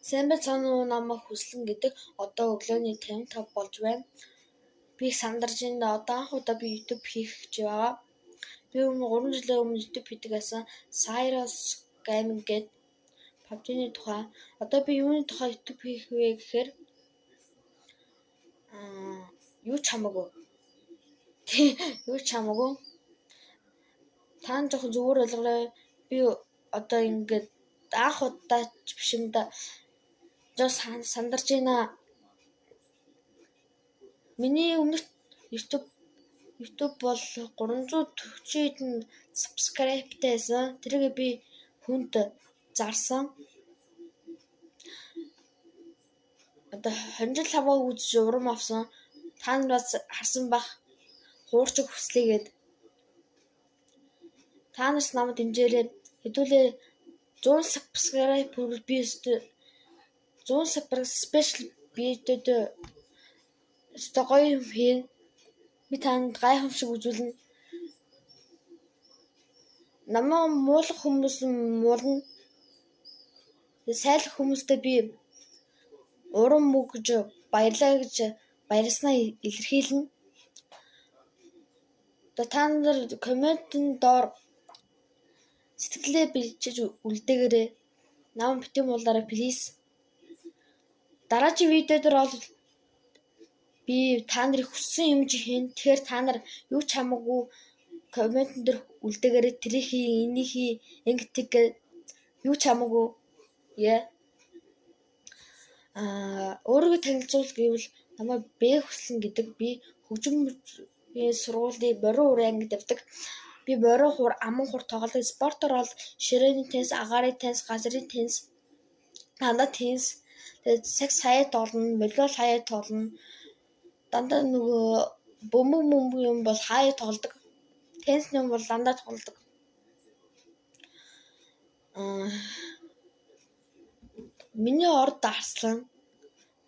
Сайн байцгаана уу намайг Хүслэн гэдэг. Одоо өглөөний 55 болж байна. Би сандарч байна. Одоо анх удаа би YouTube хийх гэж байгаа. Би өмнө 3 жилийн өмнө YouTube хийдэг байсан. Cyrus Gaming гэдэг PUBG-ны тухай. Одоо би юуны тухай YouTube хийх вэ гэхээр юу ч хамаагүй. Юу ч хамаагүй. Та жоохон зүгээр ойлгоорой. Би одоо ингээд анх удаа ч биш юм да. Сандарч байна. Миний өмнөх YouTube бол 340 хэдэн subscribe-тай байсан. Тэрийг би хүнд зарсан. Одоо 20 жил хаваа үзэж урам авсан. Та нараас харсан бах хуурчиг хүслээгээд та нарт намайг дэмжээрэй. Хэдүүлээ 100 subscribe хүрвэл би 100 special видеод гоё юм хийн. Би танд гайхамшиг үзүүлнэ. Намайг муулах хүмүүс муулна. Сайлах хүмүүстээ би урам өгж баярлаа гэж баярласнаа илэрхийлнэ. Та нар комментын доор сэтгэлээ бичиж үлдээгээрэй. Намайг битгий муулаарай please. Дараагийн видеодор бол би та нарыг хүссэн юм чи хийн. Тэгэхээр та нар юу ч хамаагүй комментэн дээр үлдээгээрэй. Тэрийг хий, энийг хий, ингэ тэг юу ч хамаагүй. Өөрийгөө танилцуул гэвэл намайг Б Хүслэн гэдэг. Би хөгжмийн сургуулийн Борин урын ангид явдаг. Би Борин хур, аман хур тоглодог. Спортоор бол ширээний теннис, агаарын теннис, газрын теннис, дандаа теннис. Тэгээд секс хаяа тоглоно, волейбол хаяа тоглоно. Дандаа нөгөө бөмбөг юм бол хаяа тоглодог. Теннис юм бол дандаа тоглодог. Миний орд Арслан.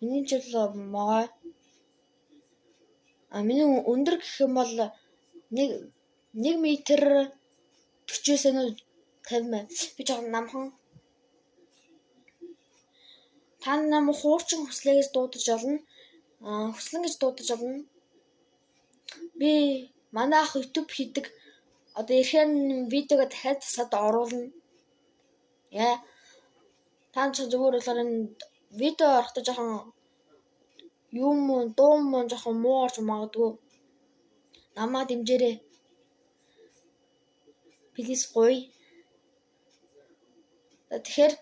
Миний жил могой. Миний өндөр гэх юм бол 1 метр 40 см 50 мм. Би жоохон намхан. Та намайг хуурчин хүслээс дуудаж олно. Хүслэн гэж дуудаж олно. Би манай ах YouTube хийдэг. Одоо ихээр видеого дахиад засаад оруулна. Та зүгээр болохоор видео орохдоо жоохон дуу жоохон муу орж магадгүй. Намайг дэмжээрэй. Please гоё. Тэгэхээр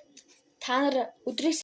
та нар өдрийг